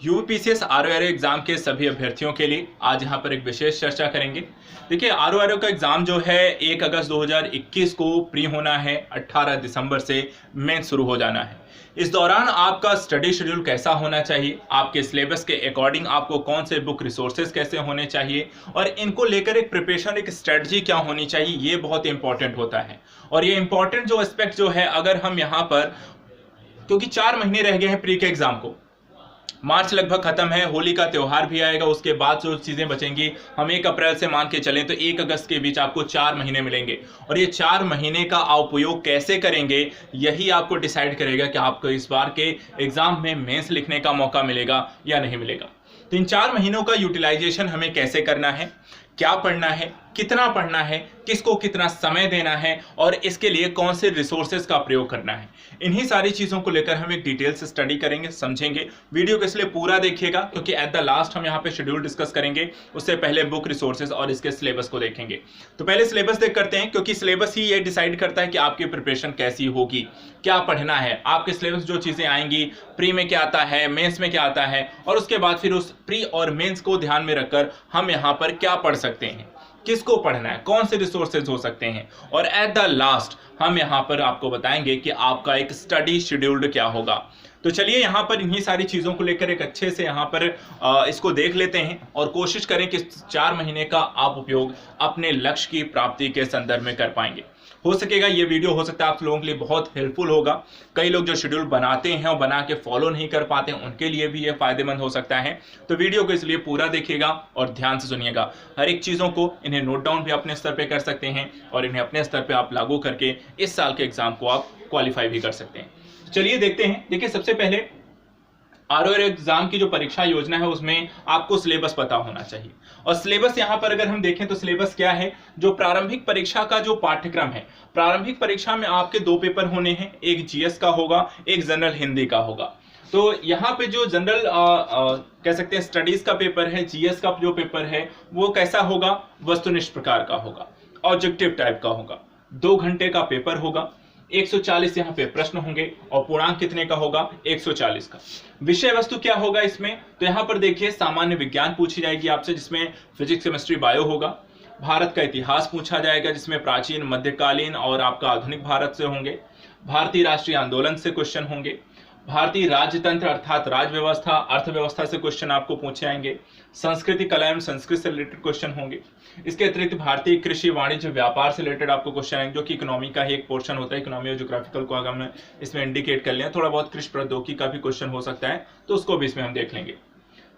UPPCS RORO exam के सभी अभ्यर्थियों के लिए आज यहाँ पर एक विशेष चर्चा करेंगे। देखिए, आरओआरओ का एग्जाम जो है 1 अगस्त 2021 को प्री होना है, 18 दिसंबर से मेन शुरू हो जाना है। इस दौरान आपका स्टडी शेड्यूल कैसा होना चाहिए, आपके सिलेबस के अकॉर्डिंग आपको कौन से बुक रिसोर्सेज कैसे होने चाहिए और इनको लेकर एक प्रिपरेशन, एक स्ट्रेटजी क्या होनी चाहिए, ये बहुत इंपॉर्टेंट होता है। और ये इंपॉर्टेंट जो एस्पेक्ट जो है, अगर हम यहाँ पर, क्योंकि 4 महीने रह गए हैं प्री के एग्जाम को, मार्च लगभग खत्म है, होली का त्यौहार भी आएगा, उसके बाद जो चीजें बचेंगी, हम 1 अप्रैल से मान के चलें तो 1 अगस्त के बीच आपको 4 महीने मिलेंगे। और ये 4 महीने का आप उपयोग कैसे करेंगे, यही आपको डिसाइड करेगा कि आपको इस बार के एग्जाम में मेंस लिखने का मौका मिलेगा या नहीं मिलेगा। तो इन 4 महीनों का यूटिलाइजेशन हमें कैसे करना है, क्या पढ़ना है, कितना पढ़ना है, किसको कितना समय देना है और इसके लिए कौन से रिसोर्सेज का प्रयोग करना है, इन्हीं सारी चीजों को लेकर हम एक डिटेल से स्टडी करेंगे, समझेंगे। वीडियो को इसलिए पूरा देखिएगा क्योंकि एट द लास्ट हम यहाँ पे शेड्यूल डिस्कस करेंगे। उससे पहले बुक रिसोर्सेज और इसके सिलेबस को देखेंगे। तो पहले सिलेबस देख करते हैं, क्योंकि सिलेबस ही ये डिसाइड करता है कि आपकी प्रिपरेशन कैसी होगी, क्या पढ़ना है। आपके सिलेबस जो चीजें आएंगी, प्री में क्या आता है, मेंस में क्या आता है, और उसके बाद फिर उस प्री और मेंस को ध्यान में रखकर हम यहाँ पर क्या पढ़ सकते हैं, किसको पढ़ना है, कौन से रिसोर्सेज हो सकते हैं, और एट द लास्ट हम यहाँ पर आपको बताएंगे कि आपका एक स्टडी शेड्यूल्ड क्या होगा। तो चलिए यहाँ पर इन्हीं सारी चीजों को लेकर एक अच्छे से यहाँ पर इसको देख लेते हैं और कोशिश करें कि 4 महीने का आप उपयोग अपने लक्ष्य की प्राप्ति के संदर्भ में कर पाएंगे। हो सकेगा ये वीडियो, हो सकता है आप लोगों के लिए बहुत हेल्पफुल होगा। कई लोग जो शेड्यूल बनाते हैं और बना के फॉलो नहीं कर पाते हैं, उनके लिए भी ये फायदेमंद हो सकता है। तो वीडियो को इसलिए पूरा देखिएगा और ध्यान से सुनिएगा। हर एक चीजों को, इन्हें नोट डाउन भी अपने स्तर पे कर सकते हैं और इन्हें अपने स्तर पे आप लागू करके इस साल के एग्जाम को आप क्वालिफाई भी कर सकते हैं। चलिए देखते हैं। देखिए, सबसे पहले आरओआरओ एग्जाम की जो परीक्षा योजना है उसमें आपको सिलेबस पता होना चाहिए। और सिलेबस यहाँ पर अगर हम देखें तो सिलेबस क्या है, जो प्रारंभिक परीक्षा का जो पाठ्यक्रम है, प्रारंभिक परीक्षा में आपके 2 पेपर होने हैं, एक जीएस का होगा, एक जनरल हिंदी का होगा। तो यहाँ पे जो जनरल कह सकते हैं स्टडीज का पेपर है, जीएस का जो पेपर है वो कैसा होगा, वस्तुनिष्ठ प्रकार का होगा, ऑब्जेक्टिव टाइप का होगा, 2 घंटे का पेपर होगा, 140 यहाँ पे प्रश्न होंगे और पूर्णांक कितने का होगा, 140 का। विषय वस्तु क्या होगा इसमें, तो यहाँ पर देखिए सामान्य विज्ञान पूछी जाएगी आपसे, जिसमें फिजिक्स, केमिस्ट्री, बायो होगा। भारत का इतिहास पूछा जाएगा, जिसमें प्राचीन, मध्यकालीन और आपका आधुनिक भारत से होंगे। भारतीय राष्ट्रीय आंदोलन से क्वेश्चन होंगे। भारतीय राजतंत्र अर्थात राज व्यवस्था, अर्थव्यवस्था से क्वेश्चन आपको पूछे जाएंगे। संस्कृति, कला एवं संस्कृत से रिलेटेड क्वेश्चन होंगे। इसके अतिरिक्त भारतीय कृषि, वाणिज्य, व्यापार से रिलेटेड आपको क्वेश्चन आएंगे, जो कि इकोनॉमी का ही एक पोर्शन होता है। इकोनॉमी और ज्योग्राफिकल को अगर हम इसमें इंडिकेट कर लें, थोड़ा बहुत कृषि प्रौद्योगिकी का भी क्वेश्चन हो सकता है, तो उसको भी इसमें हम देख लेंगे।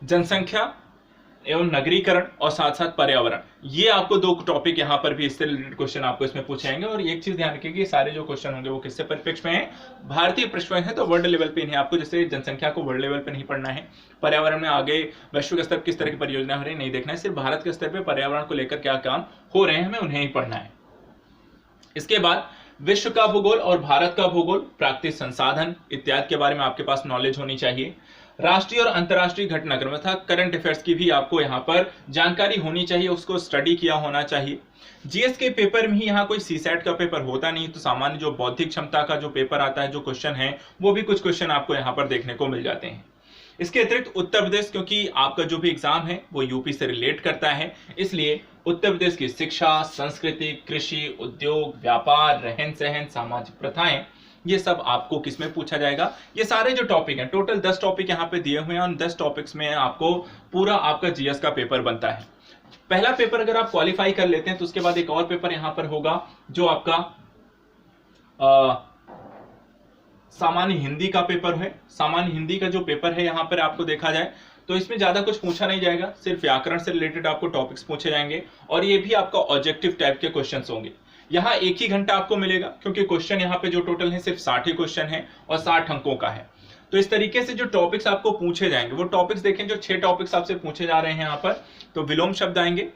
जनसंख्या एवं नगरीकरण और साथ साथ पर्यावरण, ये आपको 2 टॉपिक यहाँ पर भी इससे रिलेटेड क्वेश्चन आपको इसमें पूछे जाएंगे। और एक चीज ध्यान रखिए, सारे जो क्वेश्चन होंगे वो किससे परिप्रेक्ष्य में है, भारतीय पृष्ठभूमि है, तो वर्ल्ड लेवल पे इन्हें आपको, जैसे जनसंख्या को वर्ल्ड लेवल पे नहीं पढ़ना है, पर्यावरण में आगे वैश्विक स्तर किस तरह की परियोजना हो रही है नहीं देखना है, सिर्फ भारत के स्तर पर पर्यावरण को लेकर क्या काम हो रहे हैं हमें उन्हें ही पढ़ना है। इसके बाद विश्व का भूगोल और भारत का भूगोल, प्राकृतिक संसाधन इत्यादि के बारे में आपके पास नॉलेज होनी चाहिए। राष्ट्रीय और अंतर्राष्ट्रीय घटनाक्रम तथा करंट अफेयर्स की भी आपको यहाँ पर जानकारी होनी चाहिए, उसको स्टडी किया होना चाहिए। जीएस के पेपर में ही यहाँ कोई सीसैट का पेपर होता नहीं, तो सामान्य जो बौद्धिक क्षमता का जो पेपर आता है, जो क्वेश्चन है, वो भी कुछ क्वेश्चन आपको यहाँ पर देखने को मिल जाते हैं। इसके अतिरिक्त उत्तर प्रदेश, क्योंकि आपका जो भी एग्जाम है वो यूपी से रिलेट करता है, इसलिए उत्तर प्रदेश की शिक्षा, संस्कृति, कृषि, उद्योग, व्यापार, रहन सहन, सामाजिक प्रथाएं, ये सब आपको किसमें पूछा जाएगा। ये सारे जो टॉपिक हैं, टोटल 10 टॉपिक यहाँ पे दिए हुए हैं, और 10 टॉपिक्स में आपको पूरा आपका जीएस का पेपर बनता है। पहला पेपर अगर आप क्वालिफाई कर लेते हैं तो उसके बाद एक और पेपर यहाँ पर होगा, जो आपका सामान्य हिंदी का पेपर है। सामान्य हिंदी का जो पेपर है यहाँ पर आपको देखा जाए तो इसमें ज्यादा कुछ पूछा नहीं जाएगा, सिर्फ व्याकरण से रिलेटेड आपको टॉपिक्स पूछे जाएंगे और ये भी आपका ऑब्जेक्टिव टाइप के क्वेश्चंस होंगे। यहाँ 1 ही घंटा आपको मिलेगा, क्योंकि क्वेश्चन यहाँ पे जो टोटल है सिर्फ 60 ही क्वेश्चन है और 60 अंकों का है। तो इस तरीके से जो टॉपिक्स आपको पूछे जाएंगे, वो टॉपिक्स देखें, जो 6 टॉपिक्स आपसे पूछे जा रहे हैं यहाँ पर, तो विलोम शब्द आएंगे,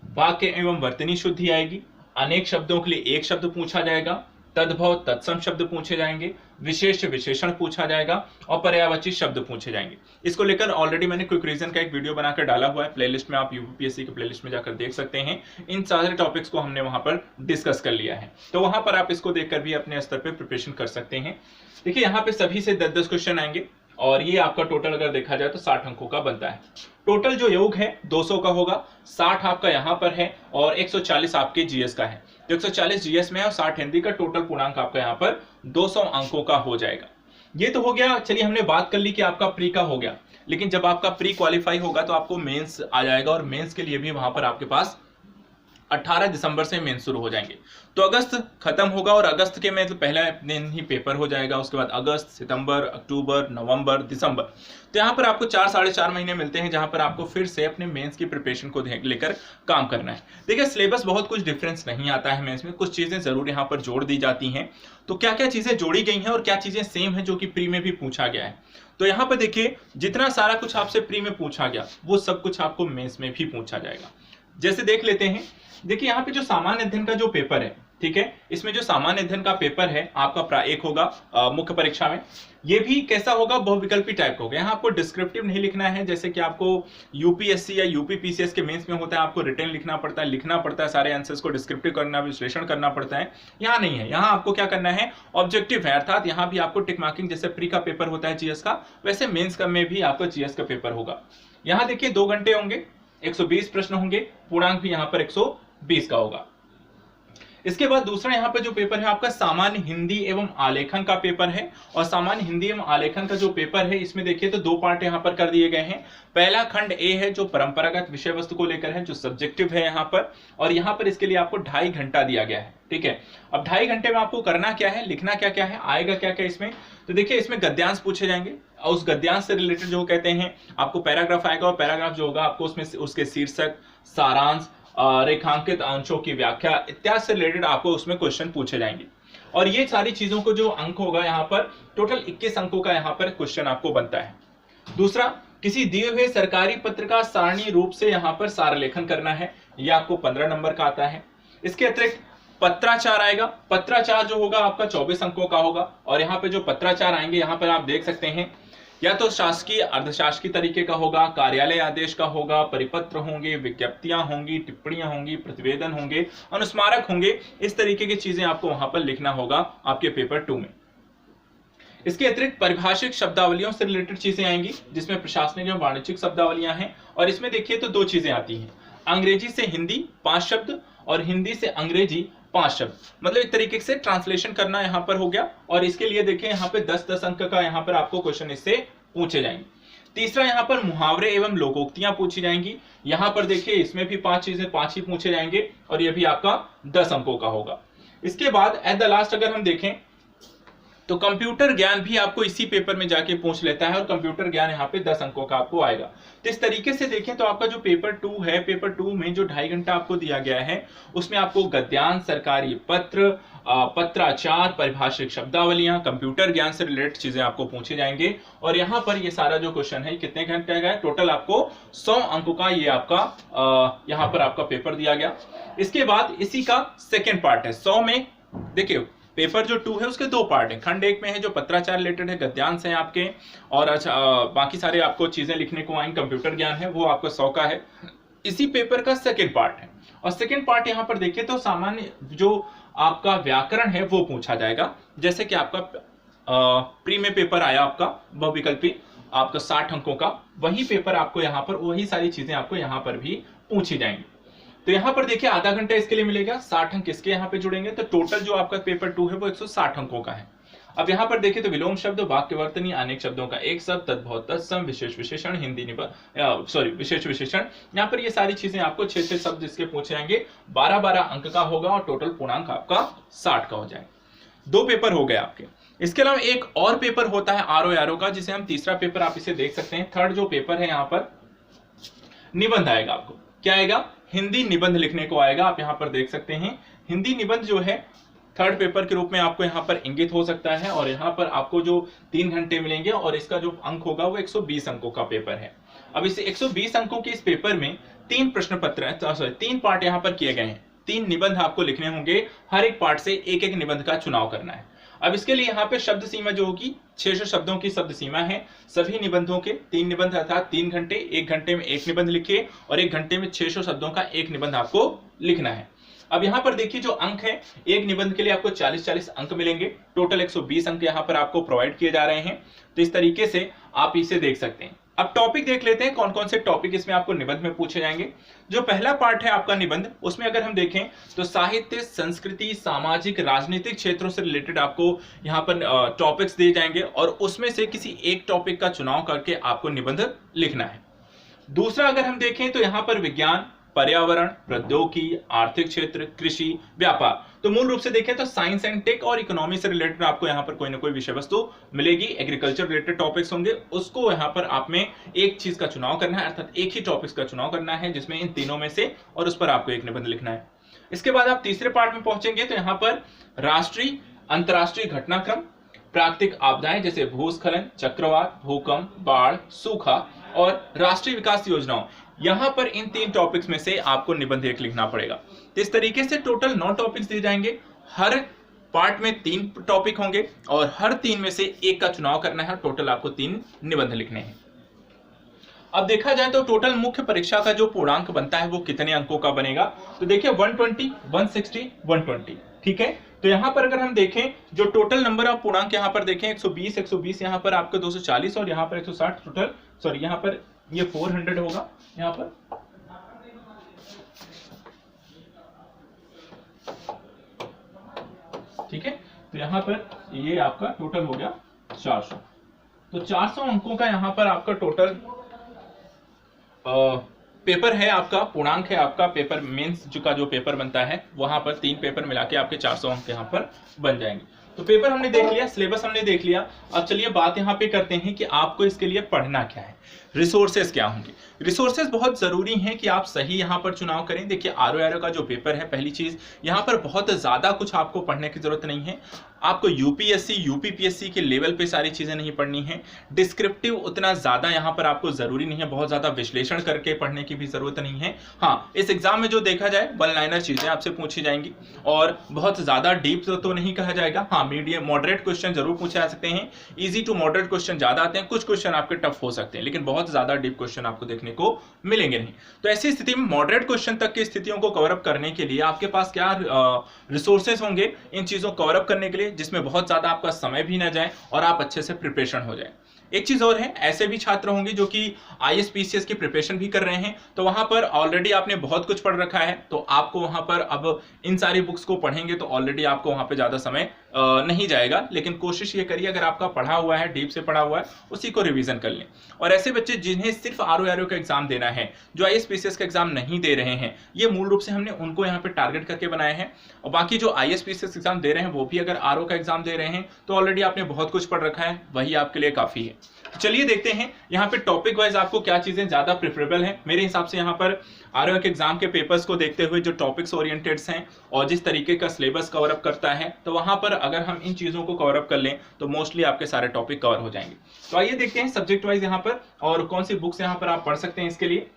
वाक्य एवं वर्तनी शुद्धि आएगी, अनेक शब्दों के लिए 1 शब्द पूछा जाएगा, तद्भव तत्सम शब्द पूछे जाएंगे, विशेष विशेषण पूछा जाएगा और पर्यायवाची शब्द पूछे जाएंगे। इसको लेकर ऑलरेडी मैंने क्विक रिवीजन का एक वीडियो बनाकर डाला हुआ है प्लेलिस्ट में, आप यूपीएससी के प्लेलिस्ट में जाकर देख सकते हैं। इन सारे टॉपिक्स को हमने वहां पर डिस्कस कर लिया है, तो वहां पर आप इसको देखकर भी अपने स्तर पर प्रिपरेशन कर सकते हैं। देखिए, यहाँ पे सभी से 10-10 क्वेश्चन आएंगे और ये आपका टोटल अगर देखा जाए तो 60 अंकों का बनता है। टोटल जो योग है 200 का होगा, 60 आपका यहाँ पर है और 140 आपके जीएस का है। तो 140 जीएस में है और 60 हिंदी का, टोटल पूर्णांक आपका यहाँ पर 200 अंकों का हो जाएगा। ये तो हो गया। चलिए हमने बात कर ली कि आपका प्री का हो गया, लेकिन जब आपका प्री क्वालिफाई होगा तो आपको मेंस आ जाएगा और मेंस के लिए भी वहां पर आपके पास 18 दिसंबर से मेंस शुरू हो जाएंगे। तो अगस्त खत्म होगा और अगस्त के में तो पहला दिन ही पेपर हो जाएगा, उसके बाद अगस्त, सितंबर, अक्टूबर, नवंबर, दिसंबर। तो यहाँ पर आपको 4-4.5 महीने मिलते हैं जहां पर आपको फिर से अपने मेंस की प्रिपरेशन को लेकर काम करना है। देखिए सिलेबस बहुत कुछ डिफरेंस नहीं आता है मेंस में, कुछ चीजें जरूर यहाँ पर जोड़ दी जाती हैं। तो क्या क्या चीजें जोड़ी गई हैं और क्या चीजें सेम है जो कि प्री में भी पूछा गया है। तो यहाँ पर देखिए जितना सारा कुछ आपसे प्री में पूछा गया वो सब कुछ आपको मेंस में भी पूछा जाएगा। जैसे देख लेते हैं, देखिए यहाँ पे जो सामान्य अध्ययन का जो पेपर है, ठीक है, इसमें जो सामान्य अध्ययन का पेपर है आपका एक होगा मुख्य परीक्षा में। ये भी कैसा होगा, बहुविकल्पी टाइप का होगा। यहाँ आपको डिस्क्रिप्टिव नहीं लिखना है, जैसे कि आपको यूपीएससी या यूपीपीसीएस के मेंस में होता है, आपको रिटर्न लिखना पड़ता है सारे आंसर्स को डिस्क्रिप्टिव करना, विश्लेषण करना पड़ता है। यहाँ नहीं है, यहाँ आपको क्या करना है, ऑब्जेक्टिव है, अर्थात यहाँ भी आपको टिक मार्किंग, जैसे प्री का पेपर होता है जीएस का, वैसे मेन्स का में भी आपका जीएस का पेपर होगा। यहाँ देखिए 2 घंटे होंगे, 120 प्रश्न होंगे, पूर्णांक भी यहाँ पर 120 का होगा। इसके बाद दूसरा यहाँ पर जो पेपर है आपका सामान्य हिंदी एवं आलेखन का पेपर है। और सामान्य हिंदी एवं आलेखन का जो पेपर है इसमें देखिए तो 2 पार्ट यहाँ पर कर दिए गए हैं। पहला खंड ए है जो परंपरागत विषय वस्तु को लेकर है, जो सब्जेक्टिव है यहाँ पर, और यहाँ पर इसके लिए आपको 2.5 घंटा दिया गया है। ठीक है, अब 2.5 घंटे में आपको करना क्या है, लिखना क्या क्या है, आएगा क्या क्या इसमें। तो देखिए इसमें गद्यांश पूछे जाएंगे और उस गद्यांश से रिलेटेड जो कहते हैं आपको पैराग्राफ आएगा, और पैराग्राफ जो होगा आपको उसमें उसके शीर्षक, सारांश, रेखांकित अंशों की व्याख्या इत्यादि से रिलेटेड आपको उसमें क्वेश्चन पूछे जाएंगे। और ये सारी चीजों को जो अंक होगा यहाँ पर टोटल 21 अंकों का यहाँ पर क्वेश्चन आपको बनता है। दूसरा, किसी दिए हुए सरकारी पत्र का सारणी रूप से यहाँ पर सार लेखन करना है, यह आपको 15 नंबर का आता है। इसके अतिरिक्त पत्राचार आएगा, पत्राचार जो होगा आपका 24 अंकों का होगा। और यहाँ पे जो पत्राचार आएंगे यहाँ पर आप देख सकते हैं, या तो शासकीय अर्धशासकीय तरीके का होगा, कार्यालय आदेश का होगा, परिपत्र होंगे, विज्ञप्तियां होंगी, टिप्पणियां होंगी, प्रतिवेदन होंगे, अनुस्मारक होंगे। इस तरीके की चीजें आपको वहां पर लिखना होगा आपके पेपर 2 में। इसके अतिरिक्त परिभाषिक शब्दावलियों से रिलेटेड चीजें आएंगी, जिसमें प्रशासनिक एवं वाणिज्यिक शब्दावलियां हैं। और इसमें देखिए तो 2 चीजें आती हैं, अंग्रेजी से हिंदी 5 शब्द और हिंदी से अंग्रेजी 5 शब्द, मतलब एक तरीके से ट्रांसलेशन करना यहाँ पर हो गया। और इसके लिए देखिए यहाँ पे 10-10 अंक का यहाँ पर आपको क्वेश्चन इससे पूछे जाएंगे। तीसरा, यहाँ पर मुहावरे एवं लोकोक्तियां पूछी जाएंगी। यहाँ पर देखिए इसमें भी 5 चीजें 5 ही पूछे जाएंगे और ये भी आपका 10 अंकों का होगा। इसके बाद एट द लास्ट अगर हम देखें तो कंप्यूटर ज्ञान भी आपको इसी पेपर में जाके पूछ लेता है, और कंप्यूटर ज्ञान यहाँ पे 10 अंकों का आपको आएगा। तो इस तरीके से देखें तो आपका जो पेपर 2 है, पेपर 2 में जो 2.5 घंटा आपको दिया गया है उसमें आपको गद्यांश, सरकारी पत्र, पत्राचार, परिभाषिक शब्दावलियां, कंप्यूटर ज्ञान से रिलेटेड चीजें आपको पूछे जाएंगे। और यहाँ पर ये सारा जो क्वेश्चन है कितने घंटे का है, टोटल आपको 100 अंकों का ये आपका यहाँ पर आपका पेपर दिया गया। इसके बाद इसी का सेकेंड पार्ट है 100 में। देखिए पेपर जो 2 है उसके 2 पार्ट हैं। खंड 1 में है जो पत्राचार रिलेटेड है, गद्यांश है आपके, और अच्छा बाकी सारे आपको चीजें लिखने को आएंगे, कंप्यूटर ज्ञान है, वो आपका 100 का है। इसी पेपर का सेकेंड पार्ट है। और सेकेंड पार्ट यहाँ पर देखिए तो सामान्य जो आपका व्याकरण है वो पूछा जाएगा। जैसे कि आपका प्री में पेपर आया आपका बहुविकल्पी आपका 60 अंकों का, वही पेपर आपको यहाँ पर वही सारी चीजें आपको यहाँ पर भी पूछी जाएंगी। तो यहाँ पर देखिए आधा घंटा इसके लिए मिलेगा, 60 अंक इसके यहाँ पे जुड़ेंगे, तो टोटल जो आपका पेपर 2 है वो 160 अंकों का है। अब यहाँ पर देखिए तो विलोम शब्द, वाक्यवर्तनी, अनेक शब्दों का एक शब्द, तद्भव, तत्सम, विशेष विशेषण, हिंदी विशेष विशेषण, यहाँ पर ये सारी चीजें आपको 6-6 शब्द इसके पूछे जाएंगे। 12-12 अंक का होगा और टोटल पूर्णांक आपका 60 का हो जाएगा। 2 पेपर हो गए आपके। इसके अलावा एक और पेपर होता है आरओ का, जिसे हम तीसरा पेपर आप इसे देख सकते हैं। थर्ड जो पेपर है यहाँ पर निबंध आएगा। आपको क्या आएगा, हिंदी निबंध लिखने को आएगा। आप यहाँ पर देख सकते हैं हिंदी निबंध जो है थर्ड पेपर के रूप में आपको यहाँ पर इंगित हो सकता है। और यहाँ पर आपको जो 3 घंटे मिलेंगे और इसका जो अंक होगा वो 120 अंकों का पेपर है। अब इस 120 अंकों के इस पेपर में 3 प्रश्न पत्र 3 पार्ट यहाँ पर किए गए हैं। 3 निबंध आपको लिखने होंगे, हर एक पार्ट से एक एक निबंध का चुनाव करना है। अब इसके लिए यहाँ पे शब्द सीमा जो होगी 600 शब्दों की शब्द सीमा है। सभी निबंधों के 3 निबंध अर्थात 3 घंटे, 1 घंटे में 1 निबंध लिखिए और 1 घंटे में 600 शब्दों का 1 निबंध आपको लिखना है। अब यहाँ पर देखिए जो अंक है, एक निबंध के लिए आपको 40-40 अंक मिलेंगे, टोटल 120 अंक यहाँ पर आपको प्रोवाइड किए जा रहे हैं। तो इस तरीके से आप इसे देख सकते हैं। अब टॉपिक देख लेते हैं कौन कौन से टॉपिक इसमें आपको निबंध में पूछे जाएंगे। जो पहला पार्ट है आपका निबंध, उसमें अगर हम देखें तो साहित्य, संस्कृति, सामाजिक, राजनीतिक क्षेत्रों से रिलेटेड आपको यहाँ पर टॉपिक्स दिए जाएंगे और उसमें से किसी एक टॉपिक का चुनाव करके आपको निबंध लिखना है। दूसरा अगर हम देखें तो यहाँ पर विज्ञान, पर्यावरण, प्रौद्योगिकी, आर्थिक क्षेत्र, कृषि, व्यापार, तो मूल रूप से देखें तो साइंस एंड टेक और इकोनॉमी से रिलेटेड आपको यहाँ पर कोई ना कोई विषय वस्तु मिलेगी। एग्रीकल्चर रिलेटेड टॉपिक्स होंगे, उसको यहाँ पर आप में एक चीज का चुनाव करना है, अर्थात एक ही टॉपिक्स का चुनाव करना है जिसमें इन तीनों में से, और उस पर आपको एक निबंध लिखना है। इसके बाद आप तीसरे पार्ट में पहुंचेंगे तो यहाँ पर राष्ट्रीय, अंतरराष्ट्रीय घटनाक्रम, प्राकृतिक आपदाएं जैसे भूस्खलन, चक्रवात, भूकंप, बाढ़, सूखा और राष्ट्रीय विकास योजनाओं, यहां पर इन 3 टॉपिक्स में से आपको निबंध एक लिखना पड़ेगा। तो इस तरीके से टोटल 9 टॉपिक्स दिए जाएंगे, हर पार्ट में 3 टॉपिक होंगे और हर 3 में से एक का चुनाव करना है। टोटल आपको 3 निबंध लिखने हैं। अब देखा जाए तो टोटल मुख्य परीक्षा का जो पूर्णांक बनता है वो कितने अंकों का बनेगा, तो देखिए 120, 160, 120, ठीक है। तो यहाँ पर अगर हम देखें जो टोटल नंबर ऑफ पूर्णांक यहाँ पर देखें 120 यहाँ पर आपका 240 और यहाँ पर 160 टोटल, सॉरी यहाँ पर ये 400 होगा यहाँ पर, ठीक है। तो यहाँ पर ये आपका टोटल हो गया 400। तो 400 अंकों का यहाँ पर आपका टोटल पेपर है, आपका पूर्णांक है, आपका पेपर मेंस का जो पेपर बनता है वहां पर 3 पेपर मिला के आपके 400 अंक यहाँ पर बन जाएंगे। तो पेपर हमने देख लिया, सिलेबस हमने देख लिया। अब चलिए बात यहाँ पे करते हैं कि आपको इसके लिए पढ़ना क्या है, रिसोर्सेज क्या होंगे। रिसोर्सेज बहुत जरूरी हैं कि आप सही यहाँ पर चुनाव करें। देखिए आरओ का जो पेपर है, पहली चीज यहाँ पर बहुत ज्यादा कुछ आपको पढ़ने की जरूरत नहीं है। आपको यूपीएससी, यूपीपीएससी के लेवल पे सारी चीजें नहीं पढ़नी है। डिस्क्रिप्टिव उतना ज्यादा यहाँ पर आपको जरूरी नहीं है, बहुत ज्यादा विश्लेषण करके पढ़ने की भी जरूरत नहीं है। हाँ, इस एग्जाम में जो देखा जाए वन लाइनर चीजें आपसे पूछी जाएंगी और बहुत ज्यादा डीप तो नहीं कहा जाएगा। हाँ, मीडियम मॉडरेट क्वेश्चन जरूर पूछे जा सकते हैं, इजी टू मॉडरेट क्वेश्चन ज्यादा आते हैं, कुछ क्वेश्चन आपके टफ हो सकते हैं, लेकिन बहुत ज्यादा डीप क्वेश्चन आपको देखने को मिलेंगे नहीं। तो ऐसी स्थिति में मॉडरेट क्वेश्चन तक की स्थितियों को कवर अप करने के लिए आपके पास क्या रिसोर्सेज होंगे इन चीजों को कवर अप करने के लिए, जिसमें बहुत ज्यादा आपका समय भी ना जाए और आप अच्छे से प्रिपरेशन हो जाए। एक चीज और है, ऐसे भी छात्र होंगे जो कि आईएएस पीसीएस की प्रिपरेशन भी कर रहे हैं, तो वहां पर ऑलरेडी आपने बहुत कुछ पढ़ रखा है, तो आपको वहां पर अब इन सारी बुक्स को पढ़ेंगे तो ऑलरेडी आपको वहां पे ज्यादा समय नहीं जाएगा। लेकिन कोशिश ये करिए अगर आपका पढ़ा हुआ है, डीप से पढ़ा हुआ है, उसी को रिवीजन कर लें। और ऐसे बच्चे जिन्हें सिर्फ आरओ का एग्जाम देना है, जो आईएएस पीसीएस का एग्जाम नहीं दे रहे हैं, ये मूल रूप से हमने उनको यहाँ पे टारगेट करके बनाए हैं। और बाकी जो आईएएस पीसीएस एग्जाम दे रहे हैं वो भी अगर आरओ का एग्जाम दे रहे हैं तो ऑलरेडी आपने बहुत कुछ पढ़ रखा है, वही आपके लिए काफी है। चलिए देखते हैं यहाँ पे टॉपिक वाइज आपको क्या चीजें ज्यादा प्रेफरेबल है। मेरे हिसाब से यहाँ पर आरओ के एग्जाम के पेपर्स को देखते हुए जो टॉपिक्स ओरिएंटेड्स हैं और जिस तरीके का सिलेबस कवर अप करता है, तो वहां पर अगर हम इन चीजों को कवर अप कर लें तो मोस्टली आपके सारे टॉपिक कवर हो जाएंगे। तो आइए देखते हैं सब्जेक्ट वाइज यहाँ पर और कौन सी बुक्स यहाँ पर आप पढ़ सकते हैं। इसके लिए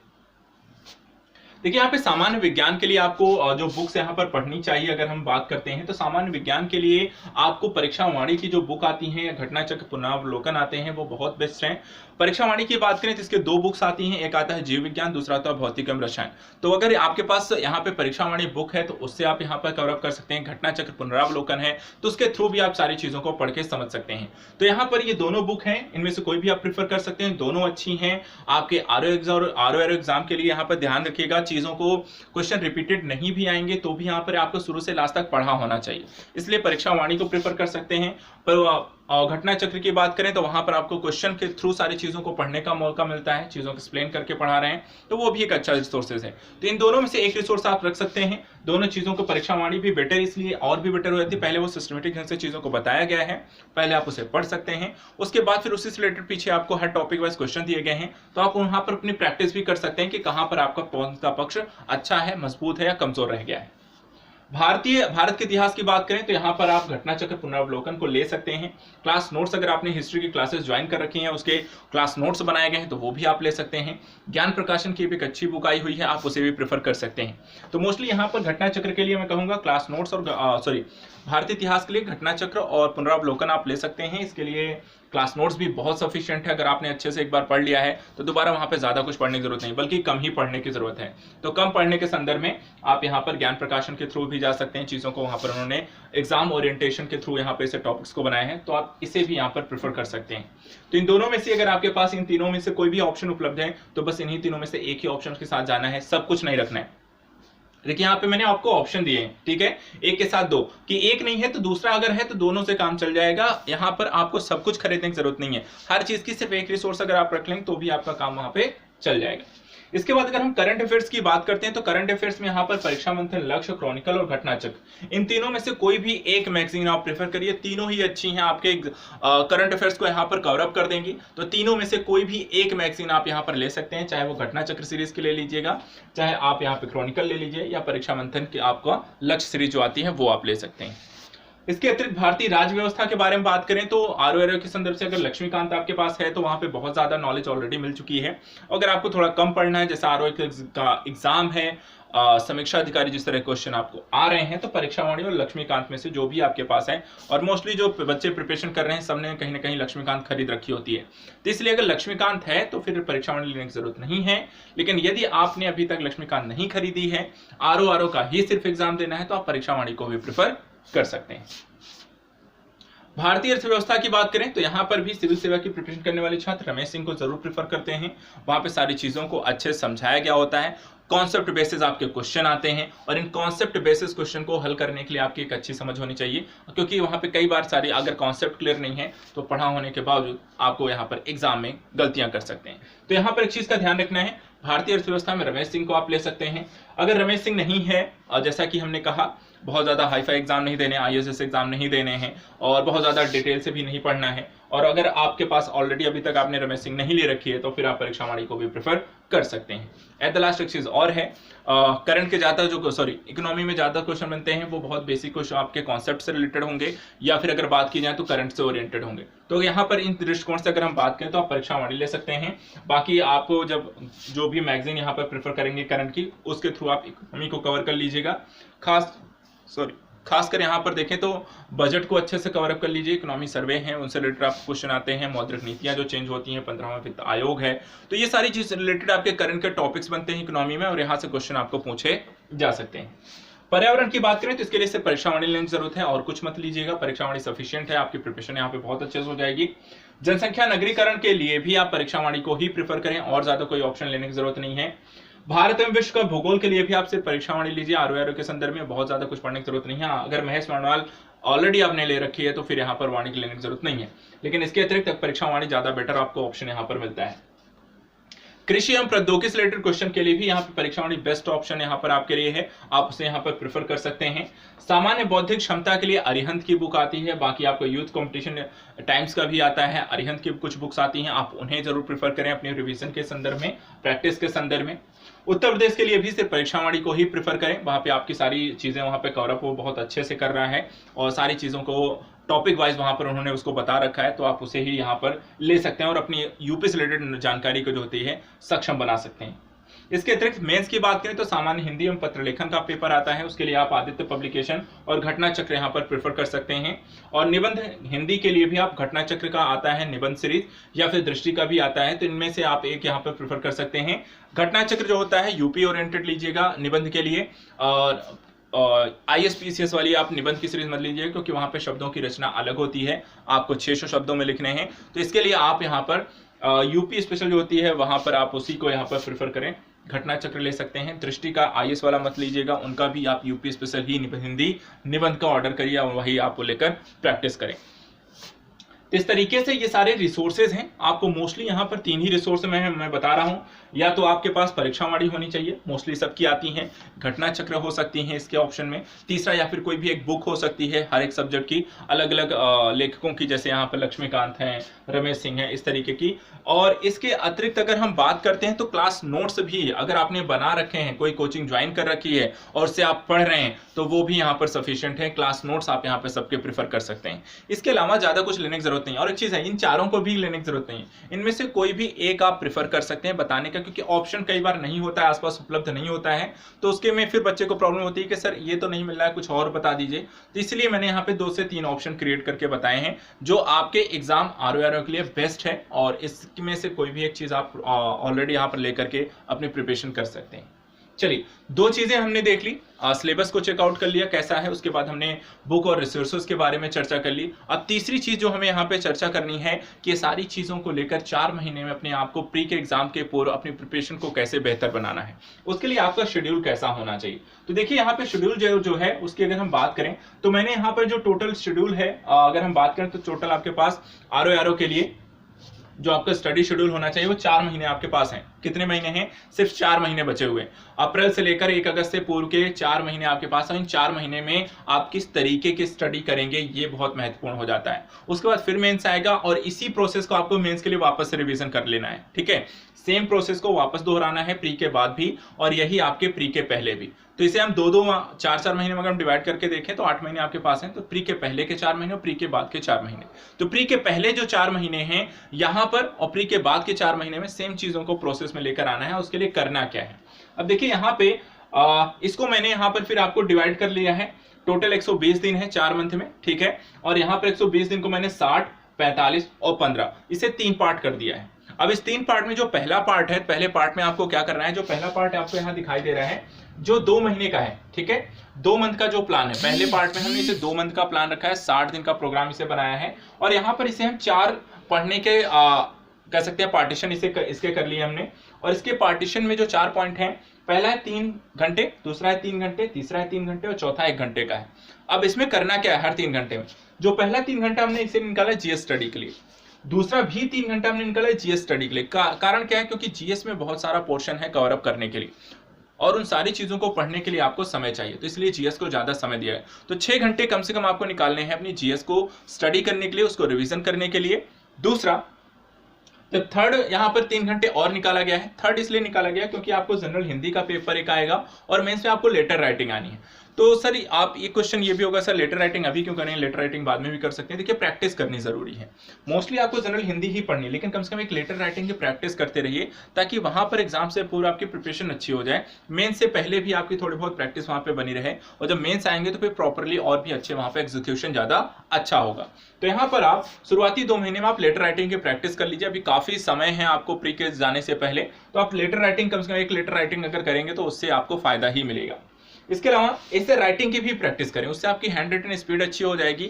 देखिए यहाँ पे सामान्य विज्ञान के लिए आपको जो बुक्स यहाँ पर पढ़नी चाहिए, अगर हम बात करते हैं तो सामान्य विज्ञान के लिए आपको परीक्षा वाणी की जो बुक आती है या घटना चक्र पुनरावलोकन आते हैं वो बहुत बेस्ट हैं। परीक्षा वाणी की बात करें तो इसके 2 बुक्स आती हैं, एक आता है जीव विज्ञान, दूसरा आता है भौतिक एवं रसायन। तो अगर आपके पास यहाँ पे परीक्षा वाणी बुक है तो उससे आप यहाँ पर कवर अप कर सकते हैं। घटना चक्र पुनरावलोकन है तो उसके थ्रू भी आप सारी चीजों को पढ़ के समझ सकते हैं। तो यहाँ पर ये दोनों बुक हैं, इनमें से कोई भी आप प्रीफर कर सकते हैं, दोनों अच्छी हैं आपके आरओ एग्जाम के लिए। यहाँ पर ध्यान रखिएगा चीजों को, क्वेश्चन रिपीटेड नहीं भी आएंगे तो भी यहाँ पर आपको शुरू से लास्ट तक पढ़ा होना चाहिए, इसलिए परीक्षा वाणी को प्रेफर कर सकते हैं। पर घटना चक्र की बात करें तो वहां पर आपको क्वेश्चन के थ्रू सारी चीजों को पढ़ने का मौका मिलता है, चीजों को एक्सप्लेन करके पढ़ा रहे हैं, तो वो भी एक अच्छा रिसोर्सेज है। तो इन दोनों में से एक रिसोर्स आप रख सकते हैं। दोनों चीजों को परीक्षा वाणी भी बेटर इसलिए और भी बेटर हो जाती है, पहले वो सिस्टमेटिक ढंग से चीजों को बताया गया है, पहले आप उसे पढ़ सकते हैं, उसके बाद फिर उसी से रिलेटेड पीछे आपको हर टॉपिक वाइज क्वेश्चन दिए गए हैं, तो आप वहां पर अपनी प्रैक्टिस भी कर सकते हैं कि कहां पर आपका कौन सा पक्ष अच्छा है, मजबूत है या कमजोर रह गया है। भारत के इतिहास की बात करें तो यहाँ पर आप घटना चक्र पुनरावलोकन को ले सकते हैं। क्लास नोट्स अगर आपने हिस्ट्री की क्लासेस ज्वाइन कर रखी हैं, उसके क्लास नोट्स बनाए गए हैं तो वो भी आप ले सकते हैं। ज्ञान प्रकाशन की भी एक अच्छी बुक आई हुई है, आप उसे भी प्रेफर कर सकते हैं। तो मोस्टली यहाँ पर घटना चक्र के लिए मैं कहूँगा क्लास नोट्स और भारतीय इतिहास के लिए घटना चक्र और पुनरावलोकन आप ले सकते हैं। इसके लिए क्लास नोट्स भी बहुत सफिशिएंट है, अगर आपने अच्छे से एक बार पढ़ लिया है तो दोबारा वहां पे ज़्यादा कुछ पढ़ने की जरूरत नहीं, बल्कि कम ही पढ़ने की जरूरत है। तो कम पढ़ने के संदर्भ में आप यहाँ पर ज्ञान प्रकाशन के थ्रू भी जा सकते हैं, चीज़ों को वहाँ पर उन्होंने एग्जाम ओरिएंटेशन के थ्रू यहाँ पे इसे टॉपिक्स को बनाए हैं, तो आप इसे भी यहाँ पर प्रेफर कर सकते हैं। तो इन दोनों में से अगर आपके पास इन तीनों में से कोई भी ऑप्शन उपलब्ध है तो बस इन्हीं तीनों में से एक ही ऑप्शन के साथ जाना है, सब कुछ नहीं रखना है। देखिए यहाँ पे मैंने आपको ऑप्शन दिए हैं, ठीक है, एक के साथ दो, कि एक नहीं है तो दूसरा अगर है तो दोनों से काम चल जाएगा। यहाँ पर आपको सब कुछ खरीदने की जरूरत नहीं है, हर चीज की सिर्फ एक रिसोर्स अगर आप रख लेंगे तो भी आपका काम वहां पे चल जाएगा। इसके बाद अगर हम करंट अफेयर्स की बात करते हैं तो करंट अफेयर्स में यहाँ पर परीक्षा मंथन, लक्ष्य, क्रॉनिकल और घटना चक्र, इन तीनों में से कोई भी एक मैगजीन आप प्रेफर करिए, तीनों ही अच्छी हैं, आपके करंट अफेयर्स को यहाँ पर कवर अप कर देंगी। तो तीनों में से कोई भी एक मैगजीन आप यहाँ पर ले सकते हैं, चाहे वो घटना चक्र सीरीज के ले लीजिएगा, चाहे आप यहाँ पे क्रॉनिकल ले लीजिए, या परीक्षा मंथन की आपका लक्ष्य सीरीज जो आती है वो आप ले सकते हैं। इसके अतिरिक्त भारतीय राज्य व्यवस्था के बारे में बात करें तो आरओआरओ के संदर्भ से अगर लक्ष्मीकांत आपके पास है तो वहां पे बहुत ज्यादा नॉलेज ऑलरेडी मिल चुकी है। अगर आपको थोड़ा कम पढ़ना है, जैसे आरओआरओ का एग्जाम है, समीक्षा अधिकारी, जिस तरह क्वेश्चन आपको आ रहे हैं, तो परीक्षावाणी और लक्ष्मीकांत में से जो भी आपके पास है, और मोस्टली जो बच्चे प्रिपरेशन कर रहे हैं सबने कहीं ना कहीं लक्ष्मीकांत खरीद रखी होती है, तो इसलिए अगर लक्ष्मीकांत है तो फिर परीक्षावाणी लेने की जरूरत नहीं है। लेकिन यदि आपने अभी तक लक्ष्मीकांत नहीं खरीदी है, आरओआरओ का ही सिर्फ एग्जाम देना है, तो आप परीक्षावाणी को भी प्रेफर कर सकते हैं। भारतीय अर्थव्यवस्था की बात करें तो यहाँ पर भी सिविल सेवा की प्रिपरेशन करने वाले छात्र रमेश सिंह को जरूर प्रेफर करते हैं। वहां पे सारी चीजों को अच्छे से समझाया गया होता है, कॉन्सेप्ट बेसिस आपके क्वेश्चन आते हैं, और इन कॉन्सेप्ट बेसिस क्वेश्चन को हल करने के लिए आपकी एक अच्छी समझ होनी चाहिए, क्योंकि वहां पे कई बार सारी अगर कॉन्सेप्ट क्लियर नहीं है तो पढ़ा होने के बावजूद आपको यहाँ पर एग्जाम में गलतियां कर सकते हैं। तो यहाँ पर एक चीज का ध्यान रखना है, भारतीय अर्थव्यवस्था में रमेश सिंह को आप ले सकते हैं। अगर रमेश सिंह नहीं है, जैसा कि हमने कहा, बहुत ज्यादा हाईफाई एग्जाम नहीं देने, आईएएस एग्जाम नहीं देने हैं, और बहुत ज्यादा डिटेल से भी नहीं पढ़ना है, और अगर आपके पास ऑलरेडी अभी तक आपने रमेश सिंह नहीं ले रखी है तो फिर आप परीक्षावाणी को भी प्रेफर कर सकते हैं। एट द लास्ट एक चीज और है, करंट के ज्यादा इकोनॉमी में ज्यादा क्वेश्चन बनते हैं वो बहुत बेसिक क्वेश्चन आपके कॉन्सेप्ट से रिलेटेड होंगे, या फिर अगर बात की जाए तो करंट से ओरिएंटेड होंगे। तो यहाँ पर इन दृष्टिकोण से अगर हम बात करें तो आप परीक्षावाणी ले सकते हैं। बाकी आपको जब जो भी मैगजीन यहाँ पर प्रेफर करेंगे करंट की, उसके थ्रू आप इकोनॉमी को कवर कर लीजिएगा। खासकर यहाँ पर देखें तो बजट को अच्छे से कवर अप कर लीजिए, इकोनॉमी सर्वे हैं उनसे रिलेटेड आपको क्वेश्चन आते हैं, मौद्रिक नीतियां जो चेंज होती हैं, 15वां वित्त आयोग है, तो ये सारी चीज रिलेटेड आपके करंट के टॉपिक्स बनते हैं इकोनॉमी में, और यहाँ से क्वेश्चन आपको पूछे जा सकते हैं। पर्यावरण की बात करें तो इसके लिए सिर्फ परीक्षावाणी लेने की जरूरत है, और कुछ मत लीजिएगा, परीक्षावाणी सफिशिएंट है, आपकी प्रिपरेशन यहाँ पे बहुत अच्छे से हो जाएगी। जनसंख्या नगरीकरण के लिए भी आप परीक्षावाणी को ही प्रेफर करें, और ज्यादा कोई ऑप्शन लेने की जरूरत नहीं है। भारत एवं विश्व का भूगोल के लिए भी आप सिर्फ परीक्षावाणी लीजिए, आरओआरओ के संदर्भ में बहुत ज्यादा कुछ पढ़ने की जरूरत नहीं है। अगर महेश वर्णवाल ऑलरेडी आपने ले रखी है तो फिर यहाँ पर वाणी की लेने की जरूरत नहीं है, लेकिन इसके अतिरिक्त परीक्षावाणी ज्यादा बेटर आपको ऑप्शन यहाँ पर मिलता है। कृषि एवं प्रौद्योगिकी से रिलेटेड क्वेश्चन के लिए भी यहाँ पे परीक्षावाणी बेस्ट ऑप्शन यहाँ पर आपके लिए है, आप उसे यहाँ पर प्रेफर कर सकते हैं। सामान्य बौद्धिक क्षमता के लिए अरिहंत की बुक आती है, बाकी आपको यूथ कंपटीशन टाइम्स का भी आता है, अरिहंत की कुछ बुक्स आती हैं, आप उन्हें जरूर प्रेफर करें अपने रिवीजन के संदर्भ में, प्रैक्टिस के संदर्भ में। उत्तर प्रदेश के लिए भी सिर्फ परीक्षावाणी को ही प्रेफर करें, वहां पे आपकी सारी चीजें वहां पे कवर अप वो बहुत अच्छे से कर रहा है, और सारी चीजों को टॉपिक वाइज वहां पर उन्होंने उसको बता रखा है, तो आप उसे ही यहाँ पर ले सकते हैं और अपनी यूपी से रिलेटेड जानकारी को जो होती है सक्षम बना सकते हैं। इसके अतिरिक्त मेंस की बात करें तो सामान्य हिंदी एवं पत्र लेखन का पेपर आता है, उसके लिए आप आदित्य पब्लिकेशन और घटना चक्र यहाँ पर प्रेफर कर सकते हैं। और निबंध हिंदी के लिए भी आप घटना चक्र का आता है निबंध सीरीज, या फिर दृष्टि का भी आता है, तो इनमें से आप एक यहाँ पर प्रेफर कर सकते हैं। घटना चक्र जो होता है यूपी ओरिएंटेड लीजिएगा निबंध के लिए, और ISPCS वाली आप निबंध की सीरीज मत लीजिए, क्योंकि वहां पे शब्दों की रचना अलग होती है, आपको 600 शब्दों में लिखने हैं, तो इसके लिए आप यहाँ पर यूपी स्पेशल जो होती है वहां पर आप उसी को यहाँ पर प्रेफर करें, घटना चक्र ले सकते हैं। दृष्टि का IS वाला मत लीजिएगा, उनका भी आप यूपी स्पेशल ही हिंदी निबंध का ऑर्डर करिए और वही आपको लेकर प्रैक्टिस करें। इस तरीके से ये सारे रिसोर्सेज हैं, आपको मोस्टली यहाँ पर 3 ही रिसोर्स मैं बता रहा हूँ। या तो आपके पास परीक्षावाणी होनी चाहिए, मोस्टली सबकी आती हैं, घटना चक्र हो सकती हैं इसके ऑप्शन में, तीसरा या फिर कोई भी एक बुक हो सकती है हर एक सब्जेक्ट की, अलग अलग लेखकों की, जैसे यहाँ पर लक्ष्मीकांत हैं, रमेश सिंह हैं, इस तरीके की। और इसके अतिरिक्त अगर हम बात करते हैं तो क्लास नोट्स भी अगर आपने बना रखे हैं, कोई कोचिंग ज्वाइन कर रखी है और उससे आप पढ़ रहे हैं, तो वो भी यहाँ पर सफिशिएंट है, क्लास नोट्स आप यहाँ पर सबके प्रेफर कर सकते हैं। इसके अलावा ज्यादा कुछ लेने की जरूरत जरूरत नहीं है। और एक चीज है, इन चारों को भी लेने की जरूरत नहीं है, इनमें से कोई भी एक आप प्रेफर कर सकते हैं बताने का, क्योंकि ऑप्शन कई बार नहीं होता है, आसपास उपलब्ध नहीं होता है, तो उसके में फिर बच्चे को प्रॉब्लम होती है कि सर ये तो नहीं मिल रहा है, कुछ और बता दीजिए। तो इसलिए मैंने यहाँ पे 2 से 3 ऑप्शन क्रिएट करके बताए हैं जो आपके एग्जाम RORO के लिए बेस्ट है, और इसमें से कोई भी एक चीज आप ऑलरेडी यहाँ पर लेकर के अपनी प्रिपरेशन कर सकते हैं। चलिए, 2 चीजें हमने देख ली, सिलेबस को चेकआउट कर लिया कैसा है, उसके बाद हमने बुक और रिसोर्सेज के बारे में चर्चा कर ली। अब तीसरी चीज जो हमें यहाँ पे चर्चा करनी है कि ये सारी चीजों को लेकर 4 महीने में अपने आप को प्री के एग्जाम के पूर्व अपनी प्रिपरेशन को कैसे बेहतर बनाना है, उसके लिए आपका शेड्यूल कैसा होना चाहिए। तो देखिए यहाँ पे शेड्यूल जो है उसकी अगर हम बात करें तो मैंने यहाँ पर जो टोटल शेड्यूल है, अगर हम बात करें तो टोटल आपके पास RORO के लिए जो आपका स्टडी शेड्यूल होना चाहिए वो 4 महीने आपके पास हैं। कितने महीने हैं? सिर्फ 4 महीने बचे हुए। अप्रैल से लेकर 1 अगस्त से पूर्व के 4 महीने आपके पास हैं। इन 4 महीने में आप किस तरीके की स्टडी करेंगे ये बहुत महत्वपूर्ण हो जाता है। उसके बाद फिर मेंस आएगा और इसी प्रोसेस को आपको मेंस के लिए वापस से रिवीजन कर लेना है, ठीक है। सेम प्रोसेस को वापस दोहराना है प्री के बाद भी, और यही आपके प्री के पहले भी। तो इसे हम 4 महीने में अगर हम डिवाइड करके देखें तो 8 महीने आपके पास हैं। तो प्री के पहले के 4 महीने और प्री के बाद के 4 महीने। तो प्री के पहले जो 4 महीने हैं यहाँ पर और प्री के बाद के 4 महीने में सेम चीजों को प्रोसेस में लेकर आना है। उसके लिए करना क्या है, अब देखिए यहाँ पे इसको मैंने यहाँ पर फिर आपको डिवाइड कर लिया है। टोटल 120 दिन है 4 मंथ में, ठीक है। और यहाँ पर 120 दिन को मैंने 60, 45 और 15 इसे 3 पार्ट कर दिया है। अब इस 3 पार्ट में जो पहला पार्ट है, पहले पार्ट में आपको क्या करना है, जो पहला पार्ट आपको यहाँ दिखाई दे रहा है जो 2 महीने का है, ठीक है। 2 मंथ का जो प्लान है, पहले पार्ट में हमने इसे 2 मंथ का प्लान रखा है, 60 दिन का प्रोग्राम इसे बनाया है। और यहाँ पर इसे हम 4 पढ़ने के कह सकते हैं पार्टीशन इसके कर लिए हमने। और इसके पार्टीशन में जो 4 पॉइंट हैं, पहला है 3 घंटे, दूसरा है 3 घंटे, तीसरा है 3 घंटे और चौथा 1 घंटे का है। अब इसमें करना क्या है, हर 3 घंटे में जो पहला 3 घंटा हमने इसे निकाला जीएस स्टडी के लिए, दूसरा भी 3 घंटा हमने निकाला जीएस स्टडी के लिए। कारण क्या है, क्योंकि जीएस में बहुत सारा पोर्शन है कवर अप करने के लिए और उन सारी चीजों को पढ़ने के लिए आपको समय चाहिए, तो इसलिए जीएस को ज्यादा समय दिया है। तो 6 घंटे कम से कम आपको निकालने हैं अपनी जीएस को स्टडी करने के लिए, उसको रिवीजन करने के लिए। दूसरा, तो थर्ड यहाँ पर 3 घंटे और निकाला गया है। थर्ड इसलिए निकाला गया क्योंकि आपको जनरल हिंदी का पेपर एक आएगा और मेंस में आपको लेटर राइटिंग आनी है। तो सर आप ये क्वेश्चन ये भी होगा, सर लेटर राइटिंग अभी क्यों करें, लेटर राइटिंग बाद में भी कर सकते हैं। देखिए प्रैक्टिस करनी जरूरी है। मोस्टली आपको जनरल हिंदी ही पढ़नी है, लेकिन कम से कम एक लेटर राइटिंग की प्रैक्टिस करते रहिए ताकि वहां पर एग्जाम से पूर्व आपकी प्रिपरेशन अच्छी हो जाए। मेंस से पहले भी आपकी थोड़ी बहुत प्रैक्टिस वहां पे बनी रहे, और जब मेंस आएंगे तो फिर प्रॉपरली और भी अच्छे वहां पे एग्जीक्यूशन ज्यादा अच्छा होगा। तो यहाँ पर आप शुरुआती 2 महीने में आप लेटर राइटिंग की प्रैक्टिस कर लीजिए। अभी काफी समय है आपको प्री के जाने से पहले, तो आप लेटर राइटिंग कम से कम एक लेटर राइटिंग अगर करेंगे तो उससे आपको फायदा ही मिलेगा। इसके अलावा इससे राइटिंग की भी प्रैक्टिस करें, उससे आपकी हैंड रिटन स्पीड अच्छी हो जाएगी,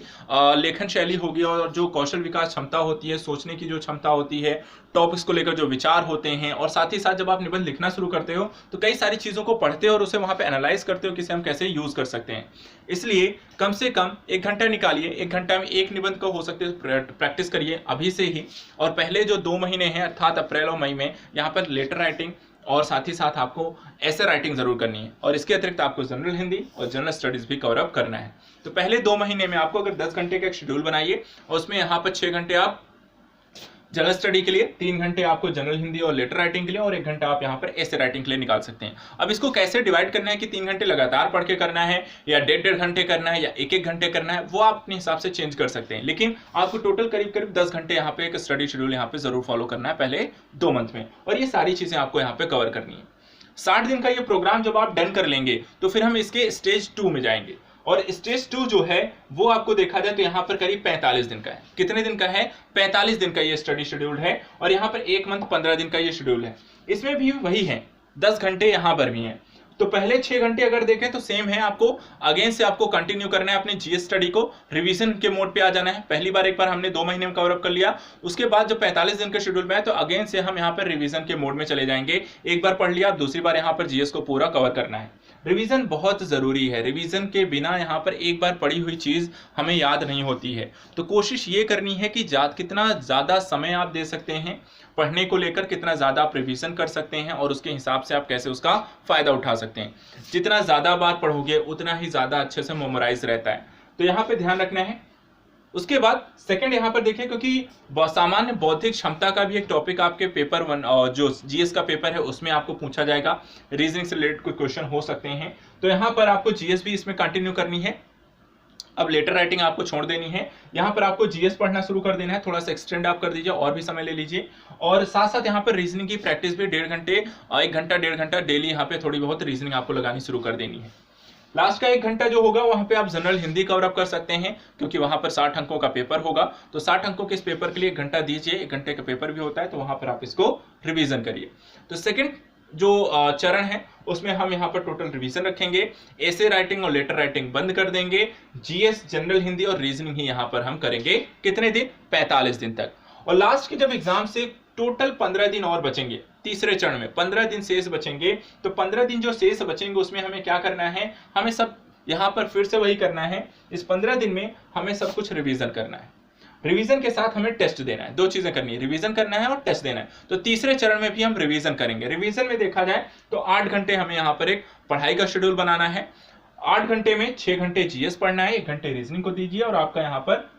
लेखन शैली होगी, और जो कौशल विकास क्षमता होती है, सोचने की जो क्षमता होती है, टॉपिक्स को लेकर जो विचार होते हैं, और साथ ही साथ जब आप निबंध लिखना शुरू करते हो तो कई सारी चीजों को पढ़ते हो और उसे वहां पे एनालाइज करते हो कि इसे हम कैसे यूज कर सकते हैं। इसलिए कम से कम 1 घंटा निकालिए, 1 घंटा में एक निबंध को हो सकते प्रैक्टिस करिए अभी से ही। और पहले जो 2 महीने हैं अर्थात अप्रैल और मई में यहाँ पर लेटर राइटिंग और साथ ही साथ आपको ऐसे राइटिंग जरूर करनी है, और इसके अतिरिक्त आपको जनरल हिंदी और जनरल स्टडीज भी कवर अप करना है। तो पहले 2 महीने में आपको अगर 10 घंटे का एक शेड्यूल बनाइए और उसमें यहाँ पर 6 घंटे आप जनरल स्टडी के लिए, 3 घंटे आपको जनरल हिंदी और लेटर राइटिंग के लिए, और 1 घंटा आप यहाँ पर ऐसे राइटिंग के लिए निकाल सकते हैं। अब इसको कैसे डिवाइड करना है कि 3 घंटे लगातार पढ़ के करना है या 1.5 घंटे करना है या 1-1 घंटे करना है, वो आप अपने हिसाब से चेंज कर सकते हैं। लेकिन आपको टोटल करीब 10 घंटे यहाँ पे एक स्टडी शेड्यूल यहाँ पे जरूर फॉलो करना है पहले 2 मंथ में, और ये सारी चीजें आपको यहाँ पे कवर करनी है। 60 दिन का ये प्रोग्राम जब आप डन कर लेंगे तो फिर हम इसके स्टेज 2 में जाएंगे, और स्टेज 2 जो है वो आपको देखा जाए तो यहाँ पर करीब 45 दिन का है। कितने दिन का है? 45 दिन का ये स्टडी शेड्यूल है, और यहाँ पर 1 मंथ 15 दिन का ये शेड्यूल है। इसमें भी वही है, 10 घंटे यहाँ पर भी हैं। तो पहले 6 घंटे अगर देखें तो सेम है, आपको अगेन से आपको कंटिन्यू करना है अपने जीएस स्टडी को, रिवीजन के मोड पे आ जाना है। पहली बार एक बार हमने 2 महीने में कवर अप कर लिया, उसके बाद जब 45 दिन का शेड्यूल में है तो अगेन से हम यहाँ पर रिवीजन के मोड में चले जाएंगे। एक बार पढ़ लिया, दूसरी बार यहाँ पर जीएस को पूरा कवर करना है। रिवीजन बहुत जरूरी है, रिवीजन के बिना यहाँ पर एक बार पढ़ी हुई चीज हमें याद नहीं होती है। तो कोशिश ये करनी है कि कितना ज्यादा समय आप दे सकते हैं पढ़ने को लेकर, कितना ज्यादा आप रिवीजन कर सकते हैं, और उसके हिसाब से आप कैसे उसका फायदा उठा सकते हैं। जितना ज्यादा बार पढ़ोगे उतना ही ज्यादा अच्छे से मेमोराइज रहता है, तो यहाँ पे ध्यान रखना है। उसके बाद सेकंड यहाँ पर देखिए, क्योंकि सामान्य बौद्धिक क्षमता का भी एक टॉपिक आपके पेपर 1 जो जीएस का पेपर है उसमें आपको पूछा जाएगा, रीजनिंग से रिलेटेड कोई क्वेश्चन हो सकते हैं। तो यहाँ पर आपको जीएस भी इसमें कंटिन्यू करनी है। अब लेटर राइटिंग आपको छोड़ देनी है, यहाँ पर आपको जीएस पढ़ना शुरू कर देना है, थोड़ा सा एक्सटेंड आप कर दीजिए और भी समय ले लीजिए, और साथ साथ यहाँ पर रीजनिंग की प्रैक्टिस भी 1 घंटा डेली यहाँ पे थोड़ी बहुत रीजनिंग आपको लगानी शुरू कर देनी है। लास्ट का 1 घंटा जो होगा वहां पे आप जनरल हिंदी कवर अप कर सकते हैं, क्योंकि वहां पर 60 अंकों का पेपर होगा, तो 60 अंकों के इस पेपर के लिए 1 घंटा दीजिए, 1 घंटे का पेपर भी होता है, तो वहां पर आप इसको रिवीजन करिए। तो सेकंड जो चरण है उसमें हम यहाँ पर टोटल रिवीजन रखेंगे, ऐसे राइटिंग और लेटर राइटिंग बंद कर देंगे, जीएस, जनरल हिंदी और रीजनिंग ही यहाँ पर हम करेंगे। कितने दिन? 45 दिन तक। और लास्ट के जब एग्जाम से टोटल 15 दिन और बचेंगे, तीसरे चरण में 15 दिन शेष बचेंगे, तो 15 दिन जो शेष बचेंगे उसमें हमें क्या करना है, हमें सब यहाँ पर फिर से वही करना है। इस 15 दिन में हमें सब कुछ रिवीजन करना है, रिवीजन के साथ हमें टेस्ट देना है, 2 चीजें करनी है, रिवीजन करना है और टेस्ट देना है। तो तीसरे चरण में भी हम रिवीजन करेंगे। रिवीजन में देखा जाए तो 8 घंटे हमें यहाँ पर एक पढ़ाई का शेड्यूल बनाना है। 8 घंटे में 6 घंटे जीएस पढ़ना है, 1 घंटे रीजनिंग को दीजिए, और आपका यहाँ पर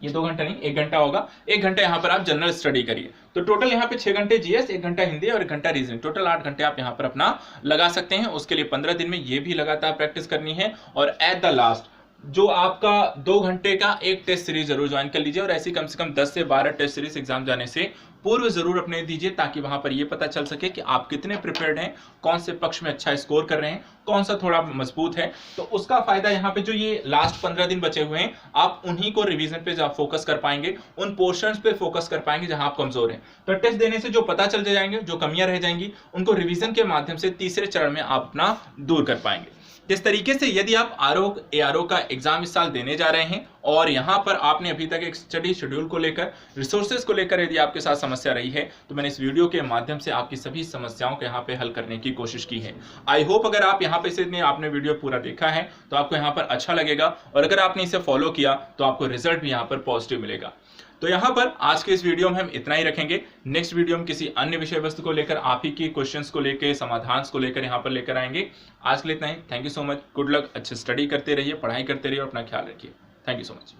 ये 2 घंटा नहीं 1 घंटा होगा, 1 घंटा यहाँ पर आप जनरल स्टडी करिए। तो टोटल यहाँ पे 6 घंटे जीएस, 1 घंटा हिंदी और 1 घंटा रीजनिंग, टोटल 8 घंटे आप यहाँ पर अपना लगा सकते हैं। उसके लिए 15 दिन में ये भी लगातार प्रैक्टिस करनी है। और एट द लास्ट जो आपका 2 घंटे का एक टेस्ट सीरीज जरूर ज्वाइन कर लीजिए, और ऐसी कम से कम 10 से 12 टेस्ट सीरीज एग्जाम जाने से पूर्व जरूर अपने दीजिए, ताकि वहां पर यह पता चल सके कि आप कितने प्रिपेयर्ड हैं, कौन से पक्ष में अच्छा स्कोर कर रहे हैं, कौन सा थोड़ा मजबूत है। तो उसका फायदा यहाँ पे जो ये लास्ट 15 दिन बचे हुए हैं, आप उन्हीं को रिवीजन पे फोकस कर पाएंगे, उन पोर्शंस पे फोकस कर पाएंगे जहां आप कमजोर हैं। तो टेस्ट देने से जो पता चल जाएंगे, जो कमियां रह जाएंगी, उनको रिवीजन के माध्यम से तीसरे चरण में आप अपना दूर कर पाएंगे। इस तरीके से यदि आप ARO का एग्जाम इस साल देने जा रहे हैं, और यहां पर आपने अभी तक एक स्टडी शेड्यूल को लेकर, रिसोर्सेज को लेकर यदि आपके साथ समस्या रही है, तो मैंने इस वीडियो के माध्यम से आपकी सभी समस्याओं को यहाँ पे हल करने की कोशिश की है। आई होप अगर आप यहाँ पे से आपने वीडियो पूरा देखा है तो आपको यहाँ पर अच्छा लगेगा, और अगर आपने इसे फॉलो किया तो आपको रिजल्ट भी यहाँ पर पॉजिटिव मिलेगा। तो यहाँ पर आज के इस वीडियो में हम इतना ही रखेंगे। नेक्स्ट वीडियो में किसी अन्य विषय वस्तु को लेकर, आप ही की क्वेश्चंस को लेकर, समाधान को लेकर यहाँ पर लेकर आएंगे। आज के लिए इतना ही। Thank you so much, good luck, अच्छे स्टडी करते रहिए, पढ़ाई करते रहिए और अपना ख्याल रखिए। Thank you so much.